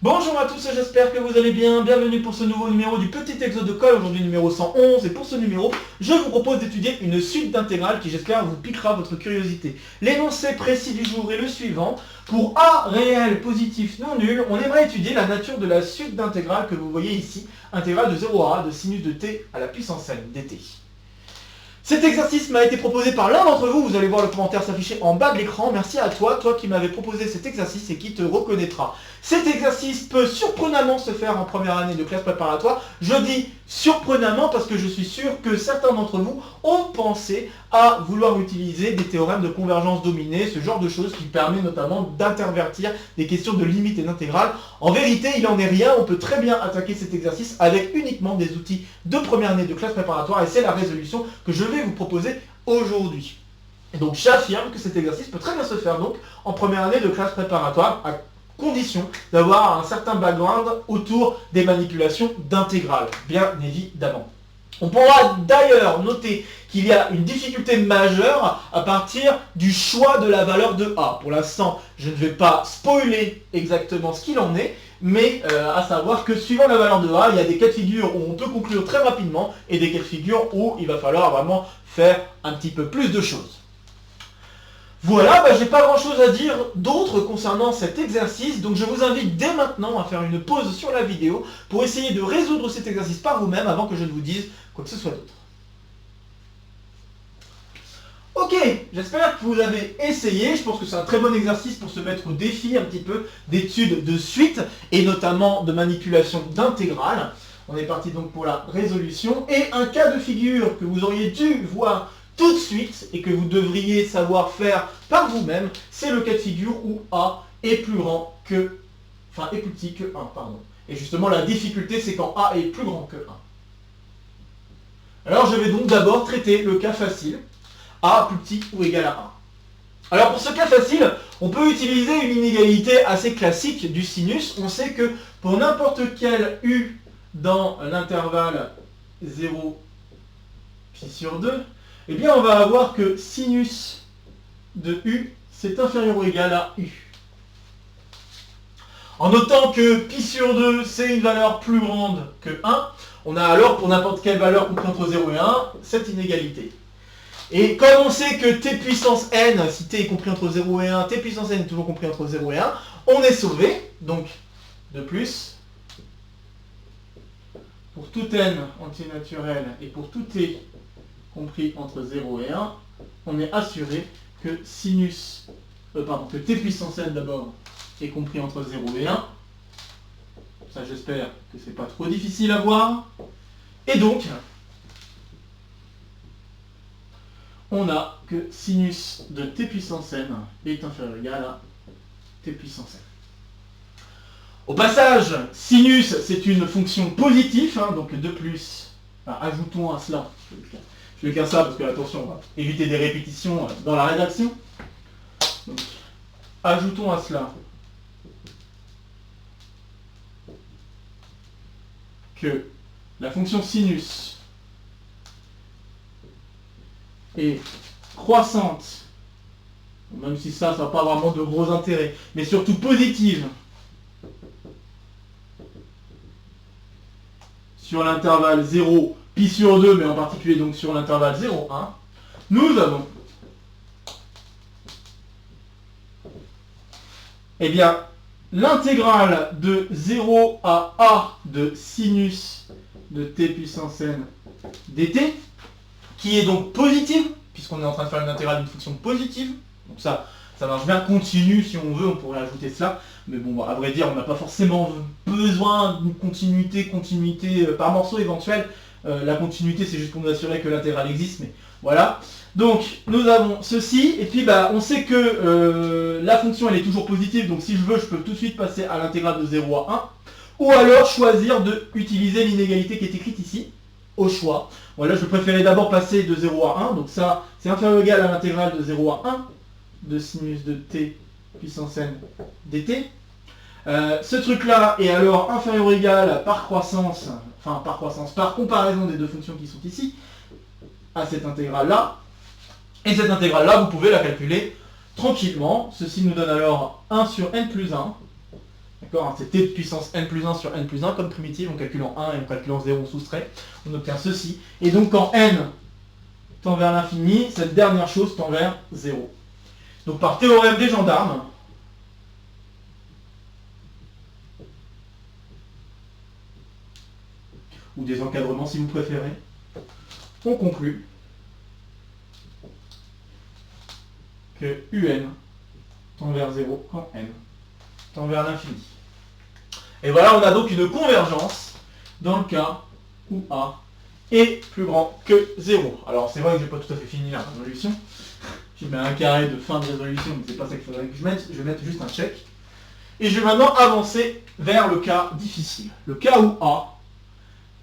Bonjour à tous, j'espère que vous allez bien. Bienvenue pour ce nouveau numéro du petit exo de colle, aujourd'hui numéro 111. Et pour ce numéro, je vous propose d'étudier une suite d'intégrales qui j'espère vous piquera votre curiosité. L'énoncé précis du jour est le suivant. Pour a réel positif non nul, on aimerait étudier la nature de la suite d'intégrales que vous voyez ici, intégrale de 0 à a de sinus de t à la puissance n dt. Cet exercice m'a été proposé par l'un d'entre vous, vous allez voir le commentaire s'afficher en bas de l'écran. Merci à toi, toi qui m'avais proposé cet exercice et qui te reconnaîtra. Cet exercice peut surprenamment se faire en première année de classe préparatoire. Je dis surprenamment parce que je suis sûr que certains d'entre vous ont pensé à vouloir utiliser des théorèmes de convergence dominée, ce genre de choses qui permet notamment d'intervertir des questions de limite et d'intégrale. En vérité, il n'en est rien, on peut très bien attaquer cet exercice avec uniquement des outils de première année de classe préparatoire et c'est la résolution que je vais vous proposer aujourd'hui. Et donc j'affirme que cet exercice peut très bien se faire donc en première année de classe préparatoire à condition d'avoir un certain background autour des manipulations d'intégrales, bien évidemment. On pourra d'ailleurs noter qu'il y a une difficulté majeure à partir du choix de la valeur de a. Pour l'instant, je ne vais pas spoiler exactement ce qu'il en est, mais à savoir que suivant la valeur de a, il y a des cas de figure où on peut conclure très rapidement et des cas de figure où il va falloir vraiment faire un petit peu plus de choses. Voilà, j'ai pas grand chose à dire d'autre concernant cet exercice, donc je vous invite dès maintenant à faire une pause sur la vidéo pour essayer de résoudre cet exercice par vous-même avant que je ne vous dise quoi que ce soit d'autre. Ok, j'espère que vous avez essayé, je pense que c'est un très bon exercice pour se mettre au défi un petit peu d'études de suite et notamment de manipulation d'intégrales. On est parti donc pour la résolution et un cas de figure que vous auriez dû voir tout de suite et que vous devriez savoir faire par vous-même, c'est le cas de figure où a est plus grand que, enfin est plus petit que 1, pardon. Et justement la difficulté c'est quand a est plus grand que 1. Alors je vais donc d'abord traiter le cas facile, a plus petit ou égal à 1. Alors pour ce cas facile, on peut utiliser une inégalité assez classique du sinus. On sait que pour n'importe quel u dans l'intervalle 0 pi sur 2, eh bien on va avoir que sinus de u, c'est inférieur ou égal à u. En notant que pi sur 2, c'est une valeur plus grande que 1, on a alors pour n'importe quelle valeur compris entre 0 et 1, cette inégalité. Et comme on sait que t puissance n, si t est compris entre 0 et 1, t puissance n est toujours compris entre 0 et 1, on est sauvé. Donc, de plus, pour tout n entier naturel et pour tout t compris entre 0 et 1, on est assuré que que t puissance n d'abord est compris entre 0 et 1. Ça j'espère que c'est pas trop difficile à voir. Et donc, on a que sinus de t puissance n est inférieur ou égal à t puissance n. Au passage, sinus c'est une fonction positive, donc de plus, ajoutons à cela, je vais faire ça parce que attention, on va éviter des répétitions dans la rédaction. Donc, ajoutons à cela que la fonction sinus est croissante, même si ça n'a pas vraiment de gros intérêt, mais surtout positive sur l'intervalle 0 pi sur 2, mais en particulier donc sur l'intervalle 0, 1, nous avons l'intégrale de 0 à a de sinus de t puissance n dt, qui est donc positive, puisqu'on est en train de faire une intégrale d'une fonction positive. Donc ça marche bien, continue si on veut, on pourrait ajouter cela. Mais bon, à vrai dire, on n'a pas forcément besoin d'une continuité par morceau éventuel. La continuité, c'est juste pour nous assurer que l'intégrale existe, mais voilà. Donc, nous avons ceci, et puis on sait que la fonction, elle est toujours positive, donc si je veux, je peux tout de suite passer à l'intégrale de 0 à 1, ou alors choisir d'utiliser l'inégalité qui est écrite ici, au choix. Voilà, je préférais d'abord passer de 0 à 1, donc ça, c'est inférieur ou égal à l'intégrale de 0 à 1 de sinus de t puissance n dt. Ce truc-là est alors inférieur ou égal par comparaison des deux fonctions qui sont ici, à cette intégrale-là. Et cette intégrale-là, vous pouvez la calculer tranquillement. Ceci nous donne alors 1 sur n plus 1, D'accord, c'est t puissance n plus 1 sur n plus 1 comme primitive, en calculant 1 et en calculant 0 on soustrait, on obtient ceci. Et donc quand n tend vers l'infini, cette dernière chose tend vers 0. Donc par théorème des gendarmes, ou des encadrements si vous préférez, on conclut que un tend vers 0 quand n tend vers l'infini. Et voilà, on a donc une convergence dans le cas où A est plus grand que 0. Alors c'est vrai que j'ai pas tout à fait fini la résolution. J'ai mis un carré de fin de résolution, mais c'est pas ça qu'il faudrait que je mette. Je vais mettre juste un check. Et je vais maintenant avancer vers le cas difficile. Le cas où A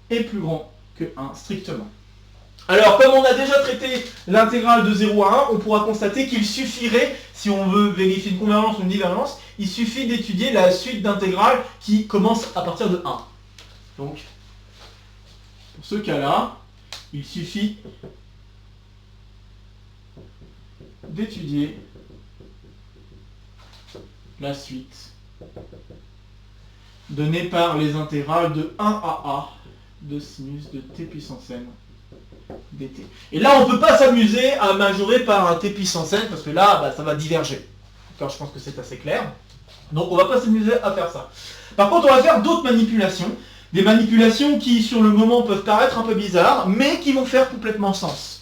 est plus grand que 1 strictement. Alors, comme on a déjà traité l'intégrale de 0 à 1, on pourra constater qu'il suffirait, si on veut vérifier une convergence ou une divergence, il suffit d'étudier la suite d'intégrales qui commence à partir de 1. Donc, pour ce cas-là, il suffit d'étudier la suite donnée par les intégrales de 1 à a de sinus de t puissance n dt. Et là, on ne peut pas s'amuser à majorer par un t puissance n, parce que là, ça va diverger. Car je pense que c'est assez clair. Donc on ne va pas s'amuser à faire ça. Par contre, on va faire d'autres manipulations. Des manipulations qui, sur le moment, peuvent paraître un peu bizarres, mais qui vont faire complètement sens.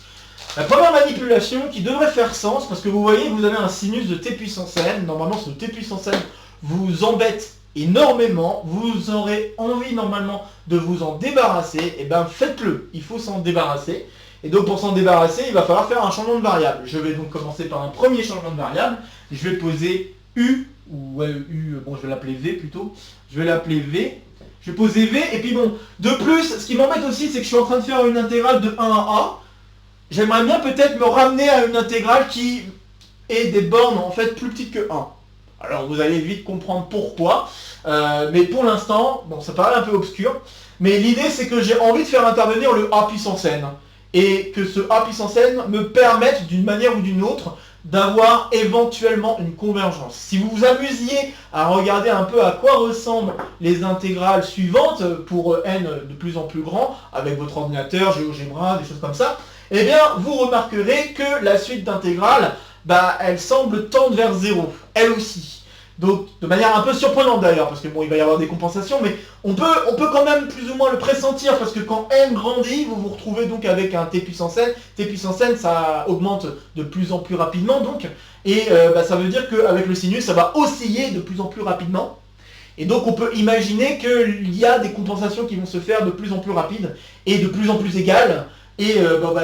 La première manipulation qui devrait faire sens, parce que vous voyez, vous avez un sinus de t puissance n. Normalement, ce t puissance n vous embête énormément, vous aurez envie normalement de vous en débarrasser, et bien faites-le, il faut s'en débarrasser. Et donc pour s'en débarrasser, il va falloir faire un changement de variable. Je vais donc commencer par un premier changement de variable, je vais poser u, ou u, bon je vais l'appeler v plutôt, je vais l'appeler v, je vais poser v, et puis bon, de plus, ce qui m'embête aussi, c'est que je suis en train de faire une intégrale de 1 à a, j'aimerais bien peut-être me ramener à une intégrale qui ait des bornes en fait plus petites que 1. Alors vous allez vite comprendre pourquoi, mais pour l'instant, bon ça paraît un peu obscur, mais l'idée c'est que j'ai envie de faire intervenir le a puissance n, et que ce a puissance n me permette d'une manière ou d'une autre d'avoir éventuellement une convergence. Si vous vous amusiez à regarder un peu à quoi ressemblent les intégrales suivantes pour n de plus en plus grand, avec votre ordinateur, GeoGebra, des choses comme ça, eh bien vous remarquerez que la suite d'intégrales, elle semble tendre vers 0, elle aussi. Donc, de manière un peu surprenante d'ailleurs, parce que bon, il va y avoir des compensations, mais on peut quand même plus ou moins le pressentir, parce que quand n grandit, vous vous retrouvez donc avec un t puissance n. T puissance n, ça augmente de plus en plus rapidement, donc, et ça veut dire qu'avec le sinus, ça va osciller de plus en plus rapidement. Et donc, on peut imaginer qu'il y a des compensations qui vont se faire de plus en plus rapides et de plus en plus égales. Et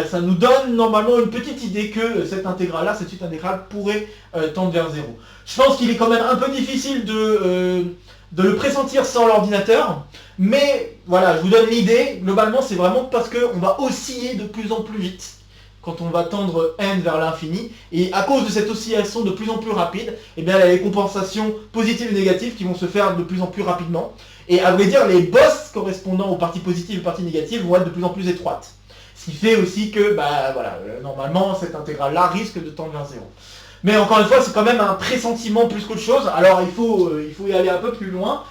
ça nous donne normalement une petite idée que cette intégrale-là, cette suite intégrale, pourrait tendre vers 0. Je pense qu'il est quand même un peu difficile de le pressentir sans l'ordinateur, mais voilà, je vous donne l'idée. Globalement, c'est vraiment parce qu'on va osciller de plus en plus vite quand on va tendre n vers l'infini, et à cause de cette oscillation de plus en plus rapide, eh bien, il y a les compensations positives et négatives qui vont se faire de plus en plus rapidement, et à vrai dire, les bosses correspondant aux parties positives et aux parties négatives vont être de plus en plus étroites. Ce qui fait aussi que, normalement, cette intégrale-là risque de tendre vers 0. Mais encore une fois, c'est quand même un pressentiment plus qu'autre chose. Alors, il faut y aller un peu plus loin.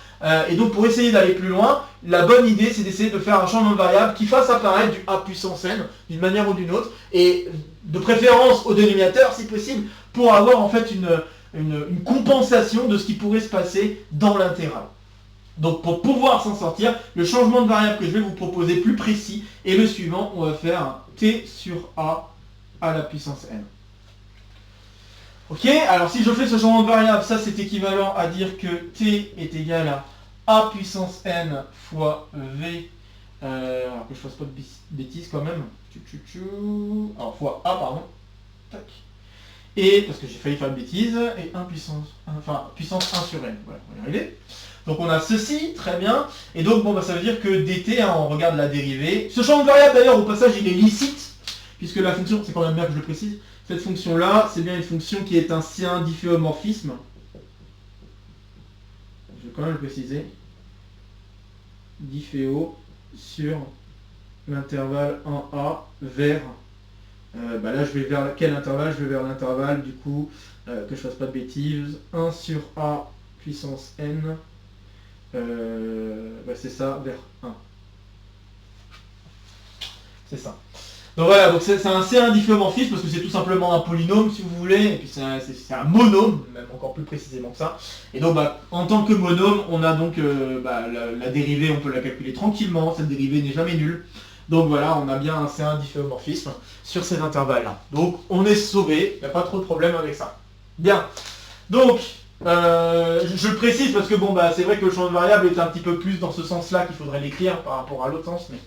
Et donc, pour essayer d'aller plus loin, la bonne idée, c'est d'essayer de faire un changement de variable qui fasse apparaître du a puissance n, d'une manière ou d'une autre, et de préférence au dénominateur, si possible, pour avoir en fait une compensation de ce qui pourrait se passer dans l'intégrale. Donc pour pouvoir s'en sortir, le changement de variable que je vais vous proposer plus précis est le suivant. On va faire un t sur a à la puissance n. Ok, alors si je fais ce changement de variable, ça c'est équivalent à dire que t est égal à a puissance n fois v, alors que je fasse pas de bêtises quand même, alors fois a, pardon, tac. Et, parce que j'ai failli faire une bêtise, et puissance 1 sur n, voilà, on va y arriver. Donc on a ceci, très bien, et donc ça veut dire que dt, on regarde la dérivée. Ce changement de variable d'ailleurs au passage il est licite, puisque la fonction, c'est quand même bien que je le précise, cette fonction-là, c'est bien une fonction qui est un sien difféomorphisme. Je vais quand même le préciser. Difféo sur l'intervalle 1a vers... là je vais vers quel intervalle? Je vais vers l'intervalle du coup, que je fasse pas de bêtises, 1 sur a puissance n c'est ça, vers 1. C'est ça. Donc voilà, donc c'est un C1 difféomorphisme parce que c'est tout simplement un polynôme si vous voulez, et puis c'est un monôme, même encore plus précisément que ça. Et donc en tant que monôme, on a donc la dérivée, on peut la calculer tranquillement, cette dérivée n'est jamais nulle. Donc voilà, on a bien un C1 difféomorphisme sur ces intervalles-là. Donc on est sauvé, il n'y a pas trop de problème avec ça. Bien. Donc, je le précise parce que c'est vrai que le champ de variable est un petit peu plus dans ce sens-là qu'il faudrait l'écrire par rapport à l'autre sens, mais...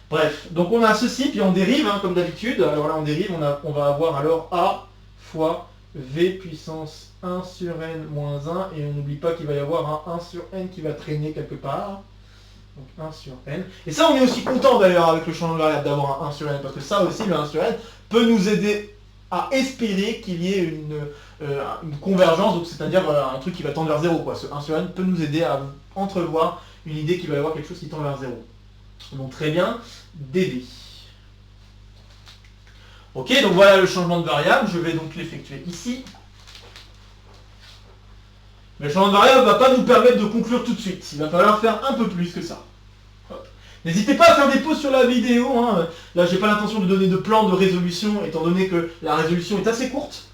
Bref, donc on a ceci, puis on dérive, comme d'habitude. Alors là, on dérive, on va avoir alors A fois V puissance 1 sur n moins 1, et on n'oublie pas qu'il va y avoir un 1 sur n qui va traîner quelque part. Donc 1 sur n. Et ça, on est aussi content d'ailleurs avec le changement de variable d'avoir un 1 sur n, parce que ça aussi, le 1 sur n, peut nous aider à espérer qu'il y ait une convergence, donc c'est-à-dire un truc qui va tendre vers 0, quoi. Ce 1 sur n peut nous aider à entrevoir une idée qu'il va y avoir quelque chose qui tend vers 0. Donc très bien, DD. Ok, donc voilà le changement de variable, je vais donc l'effectuer ici. Mais le changement de variable ne va pas nous permettre de conclure tout de suite, il va falloir faire un peu plus que ça. N'hésitez pas à faire des pauses sur la vidéo, Là j'ai pas l'intention de donner de plan de résolution, étant donné que la résolution est assez courte.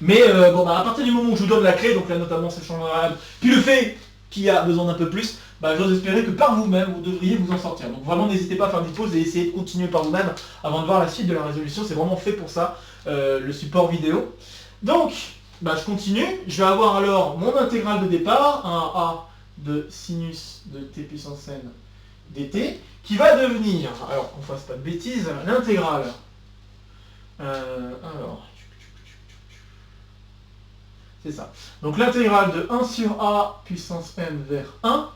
Mais à partir du moment où je vous donne la clé, donc là notamment c'est le changement de variable, puis le fait qu'il y a besoin d'un peu plus, j'ose espérer que par vous-même, vous devriez vous en sortir. Donc vraiment, n'hésitez pas à faire des pauses et essayer de continuer par vous-même avant de voir la suite de la résolution. C'est vraiment fait pour ça, le support vidéo. Donc, je continue. Je vais avoir alors mon intégrale de départ, un A de sinus de t puissance n dt, qui va devenir, alors qu'on ne fasse pas de bêtises, l'intégrale. C'est ça. Donc l'intégrale de 1 sur A puissance n vers 1,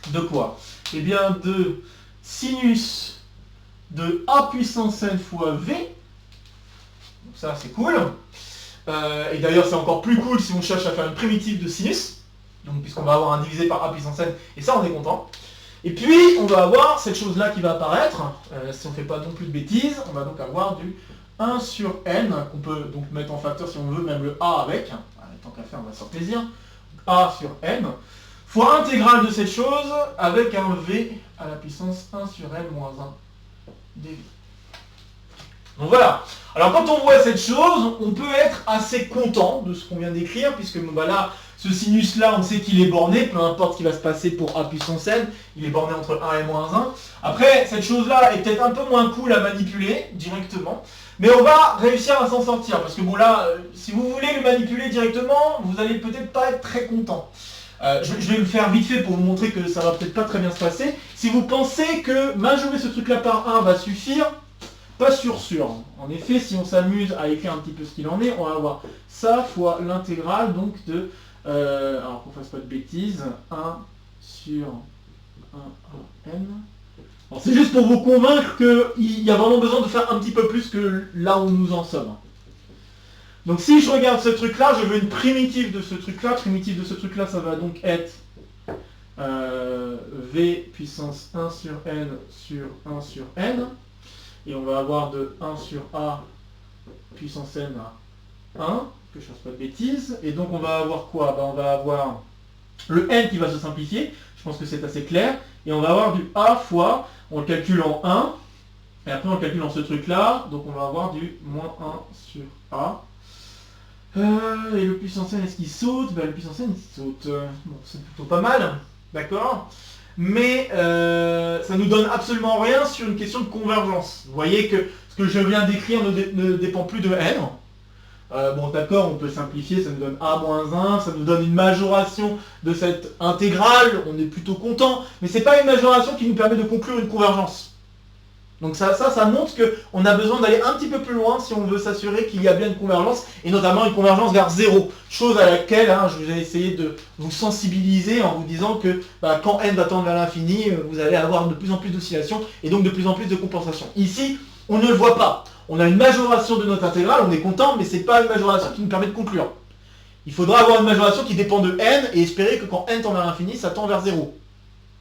de quoi? Eh bien de sinus de A puissance n fois V. Donc ça c'est cool. Et d'ailleurs c'est encore plus cool si on cherche à faire une primitive de sinus. Donc puisqu'on va avoir un divisé par A puissance n, et ça on est content. Et puis on va avoir cette chose là qui va apparaître, si on ne fait pas non plus de bêtises, on va donc avoir du 1 sur n, qu'on peut donc mettre en facteur si on veut, même le A avec. Tant qu'à faire, on va se faire plaisir. A sur n, fois intégrale de cette chose, avec un V à la puissance 1 sur n moins 1 dV. Donc voilà. Alors quand on voit cette chose, on peut être assez content de ce qu'on vient d'écrire, puisque là, ce sinus-là, on sait qu'il est borné, peu importe ce qui va se passer pour A puissance n, il est borné entre 1 et moins 1. Après, cette chose-là est peut-être un peu moins cool à manipuler directement, mais on va réussir à s'en sortir, parce que si vous voulez le manipuler directement, vous allez peut-être pas être très content. Je vais le faire vite fait pour vous montrer que ça va peut-être pas très bien se passer. Si vous pensez que majorer ce truc-là par 1 va suffire, pas sûr. En effet, si on s'amuse à écrire un petit peu ce qu'il en est, on va avoir ça fois l'intégrale donc de, alors qu'on fasse pas de bêtises, 1 sur 1 à n. C'est juste pour vous convaincre qu'il y a vraiment besoin de faire un petit peu plus que là où nous en sommes. Donc si je regarde ce truc-là, je veux une primitive de ce truc-là. Primitive de ce truc-là, ça va donc être V puissance 1 sur n sur 1 sur n. Et on va avoir de 1 sur A puissance n à 1, que je ne fasse pas de bêtises. Et donc on va avoir quoi? On va avoir le n qui va se simplifier. Je pense que c'est assez clair. Et on va avoir du A fois, on le calcule en 1. Et après on le calcule en ce truc-là. Donc on va avoir du moins 1 sur A. Et le puissance n, est-ce qu'il saute? Le puissance n, il saute. Bon, c'est plutôt pas mal. D'accord? Mais ça nous donne absolument rien sur une question de convergence. Vous voyez que ce que je viens d'écrire ne dépend plus de n. Bon d'accord, on peut simplifier, ça nous donne a-1, ça nous donne une majoration de cette intégrale, on est plutôt content, mais c'est pas une majoration qui nous permet de conclure une convergence. Donc ça montre qu'on a besoin d'aller un petit peu plus loin si on veut s'assurer qu'il y a bien une convergence, et notamment une convergence vers 0. Chose à laquelle je vais essayer de vous sensibiliser en vous disant que quand n va tendre vers l'infini, vous allez avoir de plus en plus d'oscillations, et donc de plus en plus de compensation. Ici, on ne le voit pas. On a une majoration de notre intégrale, on est content, mais ce n'est pas une majoration qui nous permet de conclure. Il faudra avoir une majoration qui dépend de n, et espérer que quand n tend vers l'infini, ça tend vers 0.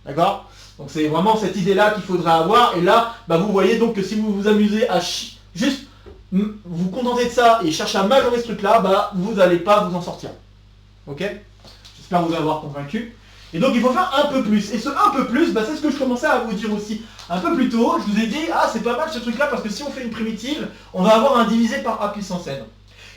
D'accord ? Donc c'est vraiment cette idée-là qu'il faudra avoir, et là, vous voyez donc que si vous vous amusez à juste vous contenter de ça, et chercher à majorer ce truc-là, vous n'allez pas vous en sortir. Ok ? J'espère vous avoir convaincu. Et donc il faut faire un peu plus. Et ce un peu plus, bah, c'est ce que je commençais à vous dire aussi un peu plus tôt. Je vous ai dit, ah c'est pas mal ce truc là parce que si on fait une primitive, on va avoir un divisé par a puissance n.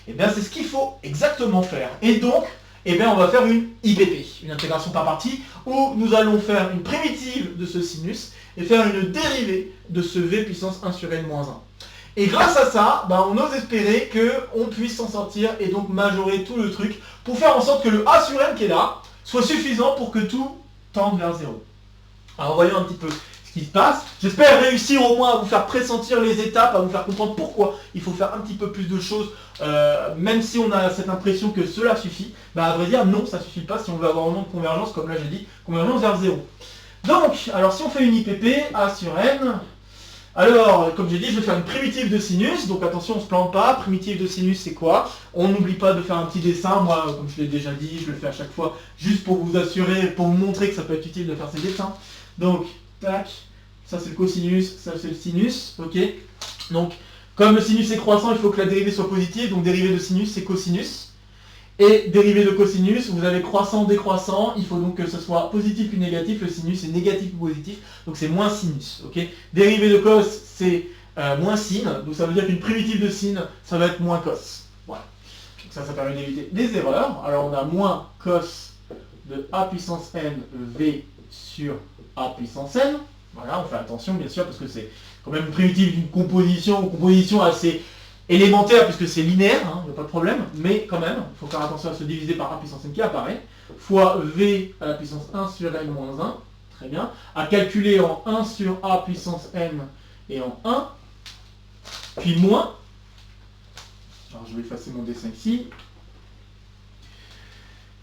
Et bien c'est ce qu'il faut exactement faire. Et donc, eh bien, on va faire une IPP, une intégration par partie, où nous allons faire une primitive de ce sinus et faire une dérivée de ce v puissance 1 sur n moins 1. Et grâce à ça, bah, on ose espérer qu'on puisse s'en sortir et donc majorer tout le truc pour faire en sorte que le a sur n qui est là soit suffisant pour que tout tende vers 0. Alors voyons un petit peu ce qui se passe. J'espère réussir au moins à vous faire pressentir les étapes, à vous faire comprendre pourquoi il faut faire un petit peu plus de choses, même si on a cette impression que cela suffit. Bah à vrai dire, non, ça suffit pas si on veut avoir vraiment de convergence, comme là j'ai dit, convergence vers 0. Donc, alors si on fait une IPP, a sur n, alors, comme j'ai dit, je vais faire une primitive de sinus, donc attention, on ne se plante pas. Primitive de sinus, c'est quoi? On n'oublie pas de faire un petit dessin. Moi, comme je l'ai déjà dit, je le fais à chaque fois, juste pour vous assurer, pour vous montrer que ça peut être utile de faire ces dessins. Donc, tac, ça c'est le cosinus, ça c'est le sinus, ok? Donc, comme le sinus est croissant, il faut que la dérivée soit positive, donc dérivée de sinus, c'est cosinus. Et dérivée de cosinus, vous avez croissant, décroissant, il faut donc que ce soit positif ou négatif, le sinus est négatif ou positif, donc c'est moins sinus, ok? Dérivée de cos, c'est moins sin, donc ça veut dire qu'une primitive de sin, ça va être moins cos. Voilà. Donc ça permet d'éviter des erreurs. Alors on a moins cos de a puissance n v sur a puissance n. Voilà, on fait attention bien sûr, parce que c'est quand même une primitive d'une composition assez élémentaire puisque c'est linéaire, il n'y a pas de problème, mais quand même, il faut faire attention à se diviser par a puissance n qui apparaît, fois v à la puissance 1 sur n moins 1, très bien, à calculer en 1 sur a puissance n et en 1, puis moins, alors je vais effacer mon dessin ici,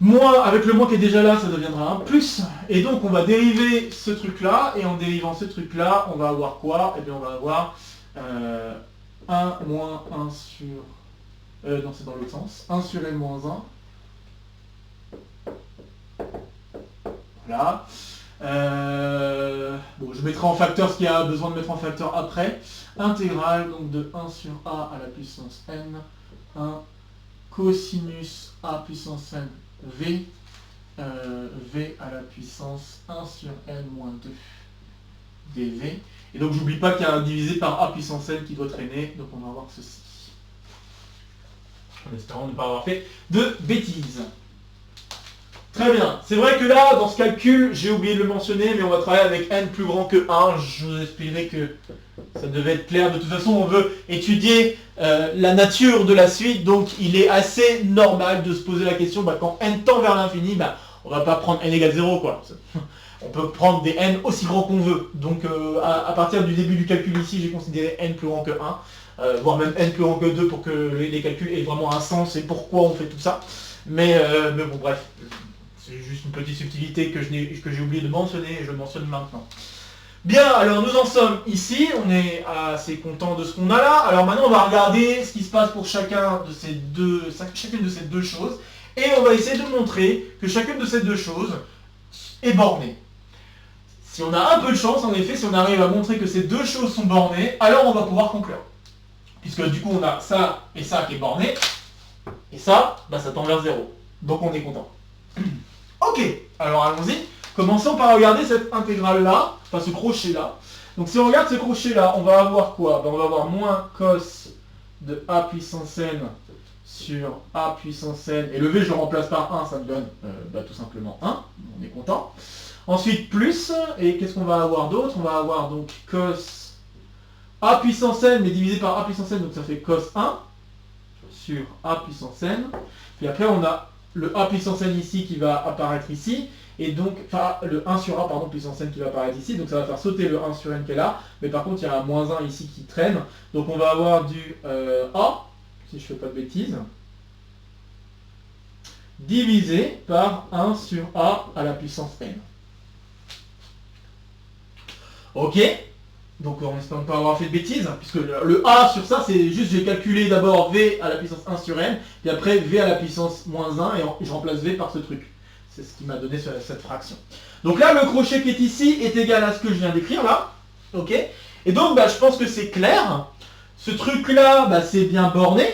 moins, avec le moins qui est déjà là, ça deviendra un plus, et donc on va dériver ce truc-là, et en dérivant ce truc-là, on va avoir quoi? Eh bien on va avoir 1 moins 1 sur... non, c'est dans l'autre sens. 1 sur n moins 1. Voilà. Bon, je mettrai en facteur ce qu'il y a besoin de mettre en facteur après. Intégrale, donc de 1 sur a à la puissance n. 1 cosinus a puissance n v. V à la puissance 1 sur n moins 2 dv. Et donc j'oublie pas qu'il y a un divisé par a puissance n qui doit traîner, donc on va avoir ceci. En espérant ne pas avoir fait de bêtises. Très bien, c'est vrai que là, dans ce calcul, j'ai oublié de le mentionner, mais on va travailler avec n plus grand que 1. Je vous espérais que ça devait être clair. De toute façon, on veut étudier la nature de la suite, donc il est assez normal de se poser la question, quand n tend vers l'infini, on va pas prendre n égale 0, quoi. On peut prendre des n aussi grands qu'on veut. Donc à partir du début du calcul ici, j'ai considéré n plus grand que 1, voire même n plus grand que 2 pour que les calculs aient vraiment un sens et pourquoi on fait tout ça. Mais bon, bref, c'est juste une petite subtilité que j'ai oublié de mentionner et je le mentionne maintenant. Bien, alors nous en sommes ici, on est assez content de ce qu'on a là. Alors maintenant on va regarder ce qui se passe pour chacune de ces deux choses et on va essayer de montrer que chacune de ces deux choses est bornée. Si on a un peu de chance, en effet, si on arrive à montrer que ces deux choses sont bornées, alors on va pouvoir conclure. Puisque du coup, on a ça et ça qui est borné, et ça, ça tend vers 0. Donc on est content. Ok, alors allons-y. Commençons par regarder cette intégrale-là, enfin ce crochet-là. Donc si on regarde ce crochet-là, on va avoir quoi? On va avoir moins cos de a puissance n sur a puissance n, et le v je le remplace par 1, ça me donne tout simplement 1, on est content. Ensuite plus, et qu'est-ce qu'on va avoir d'autre? On va avoir donc cos a puissance n, mais divisé par a puissance n, donc ça fait cos 1 sur a puissance n. Puis après on a le a puissance n ici qui va apparaître ici, et donc, enfin le 1 sur a pardon, puissance n qui va apparaître ici, donc ça va faire sauter le 1 sur n qui est là, mais par contre il y a un moins 1 ici qui traîne, donc on va avoir du a, si je fais pas de bêtises, divisé par 1 sur a à la puissance n. Ok, donc on espère ne pas avoir fait de bêtises, puisque le a sur ça, c'est juste, j'ai calculé d'abord v à la puissance 1 sur n, puis après v à la puissance moins 1, et je remplace v par ce truc. C'est ce qui m'a donné cette fraction. Donc là, le crochet qui est ici est égal à ce que je viens d'écrire là. Ok. Et donc, je pense que c'est clair. Ce truc-là, c'est bien borné.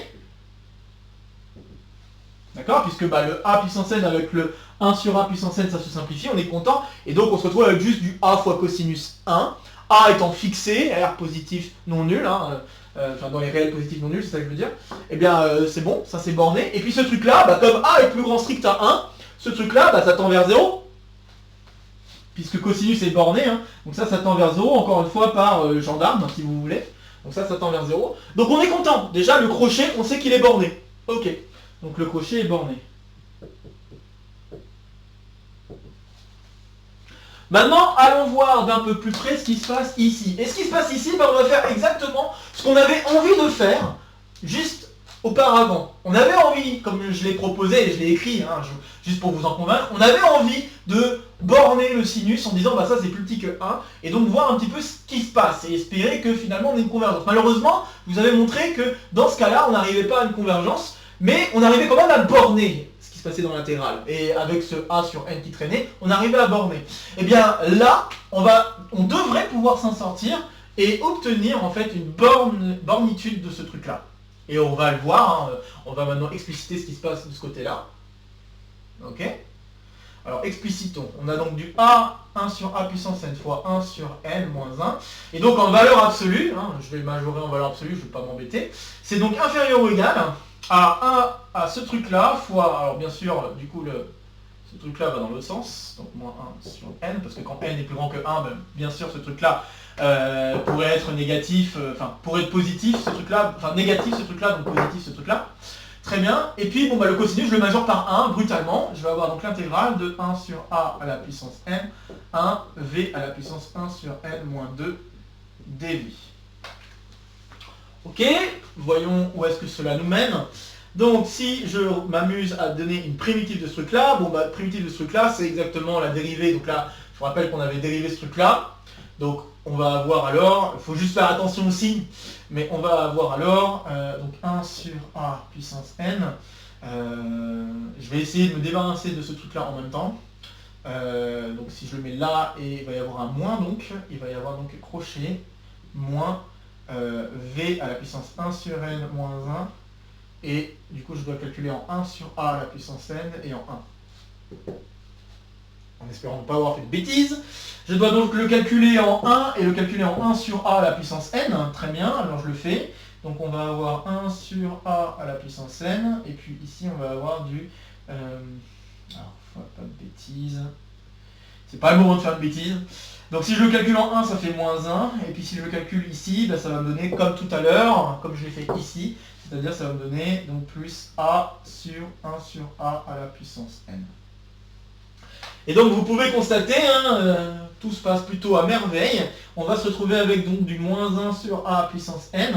D'accord? Puisque le a puissance n avec le 1 sur A puissance n, ça se simplifie, on est content. Et donc on se retrouve avec juste du A fois cosinus 1. A étant fixé, R positif non nul, hein, enfin dans les réels positifs non nuls, c'est ça que je veux dire. Eh bien c'est bon, ça c'est borné. Et puis ce truc-là, bah, comme A est plus grand strict à 1, ce truc-là, bah, ça tend vers 0. Puisque cosinus est borné, hein. Donc ça tend vers 0, encore une fois par gendarme, si vous voulez. Donc ça tend vers 0. Donc on est content. Déjà, le crochet, on sait qu'il est borné. Ok. Donc le crochet est borné. Maintenant, allons voir d'un peu plus près ce qui se passe ici. Et ce qui se passe ici, ben, on va faire exactement ce qu'on avait envie de faire juste auparavant. On avait envie, comme je l'ai proposé et je l'ai écrit, hein, juste pour vous en convaincre, on avait envie de borner le sinus en disant bah ça c'est plus petit que 1 et donc voir un petit peu ce qui se passe et espérer que finalement on ait une convergence. Malheureusement, vous avez montré que dans ce cas-là, on n'arrivait pas à une convergence, mais on arrivait quand même à borner ce qui se passait dans l'intégrale. Et avec ce A sur n qui traînait, on arrivait à borner. Et bien là, on devrait pouvoir s'en sortir et obtenir en fait une bornitude de ce truc-là. Et on va le voir, hein, on va maintenant expliciter ce qui se passe de ce côté-là. Ok ? Alors explicitons. On a donc du A 1 sur A puissance n fois 1 sur n moins 1. Et donc en valeur absolue, hein, je vais majorer en valeur absolue, je ne vais pas m'embêter. C'est donc inférieur ou égal à 1 à ce truc-là fois, alors bien sûr, du coup ce truc-là va dans l'autre sens, donc moins 1 sur n, parce que quand n est plus grand que 1, ben, bien sûr ce truc-là pourrait être négatif, enfin pourrait être positif ce truc-là, enfin négatif ce truc-là, donc positif ce truc-là. Très bien, et puis bon, bah, le cosinus je le majeure par 1 brutalement, je vais avoir donc l'intégrale de 1 sur A à la puissance n, 1 V à la puissance 1 sur n moins 2 dV. Ok, voyons où est-ce que cela nous mène. Donc si je m'amuse à donner une primitive de ce truc-là, bon bah primitive de ce truc-là c'est exactement la dérivée, donc là je vous rappelle qu'on avait dérivé ce truc-là, donc on va avoir alors, il faut juste faire attention aussi, mais on va avoir alors donc 1 sur A puissance n, je vais essayer de me débarrasser de ce truc-là en même temps, donc si je le mets là, et il va y avoir un moins donc, il va y avoir donc crochet, moins V à la puissance 1 sur n moins 1, et du coup je dois calculer en 1 sur A à la puissance n et en 1. En espérant ne pas avoir fait de bêtises. Je dois donc le calculer en 1 et le calculer en 1 sur A à la puissance n. Très bien, alors je le fais. Donc on va avoir 1 sur A à la puissance n. Et puis ici on va avoir du... alors, pas de bêtises. C'est pas le moment de faire de bêtises. Donc si je le calcule en 1, ça fait moins 1. Et puis si je le calcule ici, ben, ça va me donner comme tout à l'heure, comme je l'ai fait ici. C'est-à-dire ça va me donner donc plus A sur 1 sur A à la puissance n. Et donc vous pouvez constater, hein, tout se passe plutôt à merveille. On va se retrouver avec donc du moins 1 sur A puissance n,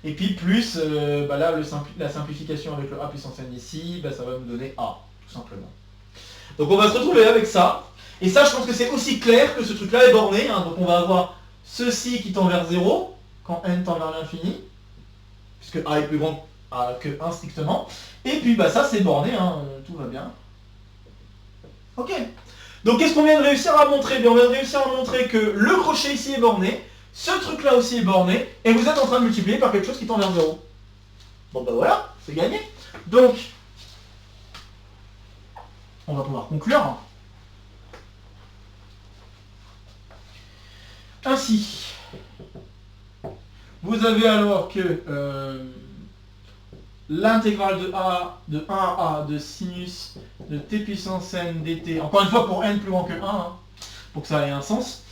et puis plus, bah là la simplification avec le A puissance n ici, bah ça va me donner A, tout simplement. Donc on va se retrouver avec ça. Et ça je pense que c'est aussi clair que ce truc-là est borné. Hein. Donc on va avoir ceci qui tend vers 0, quand n tend vers l'infini, puisque A est plus grand que 1 strictement. Et puis bah ça c'est borné, hein, tout va bien. Ok. Donc qu'est-ce qu'on vient de réussir à montrer? Bien, on vient de réussir à montrer que le crochet ici est borné, ce truc-là aussi est borné, et vous êtes en train de multiplier par quelque chose qui tend vers 0. Bon bah voilà, c'est gagné. Donc, on va pouvoir conclure. Ainsi, vous avez alors que l'intégrale de 1 à A de sinus de t puissance n dt, encore une fois pour n plus grand que 1, hein, pour que ça ait un sens.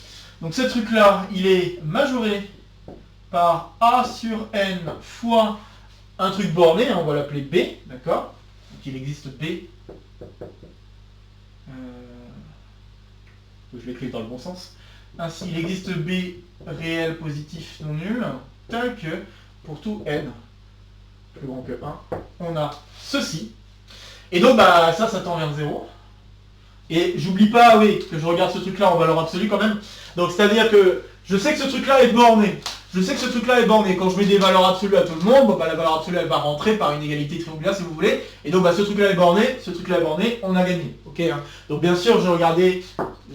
Donc ce truc-là, il est majoré par A sur n fois un truc borné, hein, on va l'appeler B, d'accord? Donc il existe B. Je l'écris dans le bon sens. Ainsi, il existe B réel positif non nul, tel que pour tout n plus grand que 1, on a ceci. Et donc bah ça tend vers 0. Et j'oublie pas, oui, que je regarde ce truc-là en valeur absolue quand même. Donc c'est-à-dire que je sais que ce truc-là est borné. Je sais que ce truc-là est borné. Quand je mets des valeurs absolues à tout le monde, bon, bah, la valeur absolue elle va rentrer par une égalité triangulaire si vous voulez. Et donc bah, ce truc-là est borné, ce truc-là est borné, on a gagné. Ok, hein. Donc bien sûr, je regardais,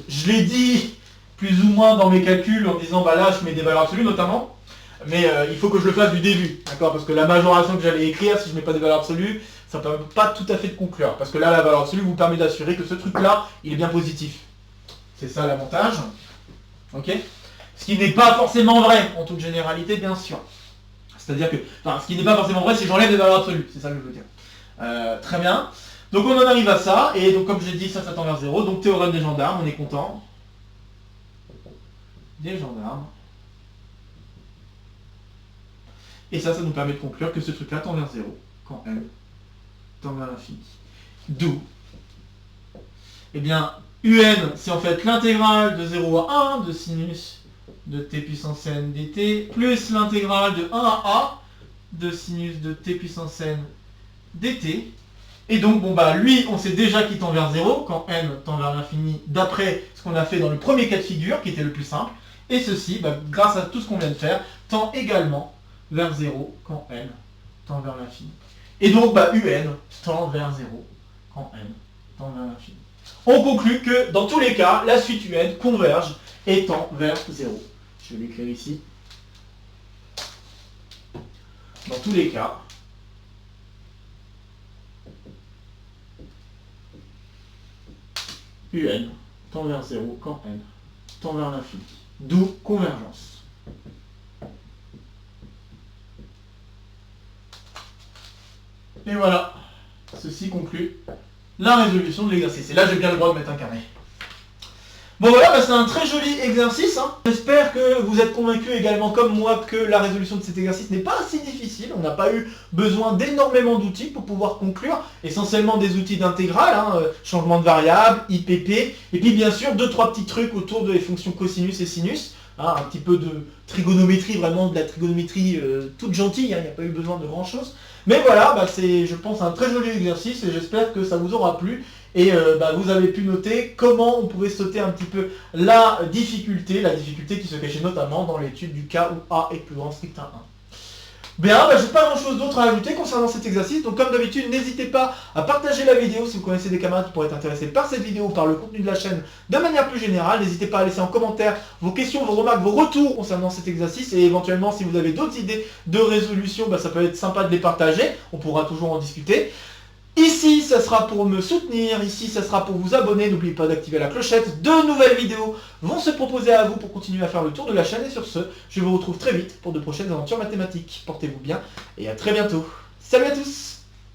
je l'ai dit plus ou moins dans mes calculs en disant bah là je mets des valeurs absolues notamment. Mais il faut que je le fasse du début, d'accord? Parce que la majoration que j'allais écrire, si je ne mets pas des valeurs absolues, ça ne permet pas tout à fait de conclure. Parce que là, la valeur absolue vous permet d'assurer que ce truc-là, il est bien positif. C'est ça l'avantage. Ok. Ce qui n'est pas forcément vrai, en toute généralité, bien sûr. C'est-à-dire que, enfin, ce qui n'est pas forcément vrai, c'est que j'enlève des valeurs absolues. C'est ça que je veux dire. Très bien. Donc on en arrive à ça, et donc comme j'ai dit, ça tend vers 0. Donc théorème des gendarmes, on est content. Des gendarmes. Et ça nous permet de conclure que ce truc-là tend vers 0 quand n tend vers l'infini. D'où, eh bien, un, c'est en fait l'intégrale de 0 à 1 de sinus de t puissance n dt, plus l'intégrale de 1 à a de sinus de t puissance n dt. Et donc, bon bah, lui, on sait déjà qu'il tend vers 0 quand n tend vers l'infini, d'après ce qu'on a fait dans le premier cas de figure, qui était le plus simple. Et ceci, bah, grâce à tout ce qu'on vient de faire, tend également vers 0 quand n tend vers l'infini. Et donc, bah, un tend vers 0 quand n tend vers l'infini. On conclut que, dans tous les cas, la suite un converge et tend vers 0. Je vais l'écrire ici. Dans tous les cas, un tend vers 0 quand n tend vers l'infini. D'où convergence. Et voilà, ceci conclut la résolution de l'exercice. Et là, j'ai bien le droit de mettre un carré. Bon voilà, bah, c'est un très joli exercice. Hein. J'espère que vous êtes convaincus également comme moi que la résolution de cet exercice n'est pas si difficile. On n'a pas eu besoin d'énormément d'outils pour pouvoir conclure. Essentiellement des outils d'intégrale, hein, changement de variable, IPP, et puis bien sûr 2-3 petits trucs autour des fonctions cosinus et sinus. Hein, un petit peu de trigonométrie, vraiment de la trigonométrie toute gentille, hein, il n'y a pas eu besoin de grand chose. Mais voilà, bah, c'est je pense un très joli exercice et j'espère que ça vous aura plu. Et bah, vous avez pu noter comment on pouvait sauter un petit peu la difficulté qui se cachait notamment dans l'étude du cas où A est plus grand strict à 1. Bien, bah, j'ai pas grand chose d'autre à ajouter concernant cet exercice, donc comme d'habitude, n'hésitez pas à partager la vidéo si vous connaissez des camarades qui pourraient être intéressés par cette vidéo ou par le contenu de la chaîne de manière plus générale. N'hésitez pas à laisser en commentaire vos questions, vos remarques, vos retours concernant cet exercice et éventuellement si vous avez d'autres idées de résolution, bah, ça peut être sympa de les partager, on pourra toujours en discuter. Ici, ça sera pour me soutenir, ici, ça sera pour vous abonner, n'oubliez pas d'activer la clochette, de nouvelles vidéos vont se proposer à vous pour continuer à faire le tour de la chaîne, et sur ce, je vous retrouve très vite pour de prochaines aventures mathématiques. Portez-vous bien, et à très bientôt. Salut à tous!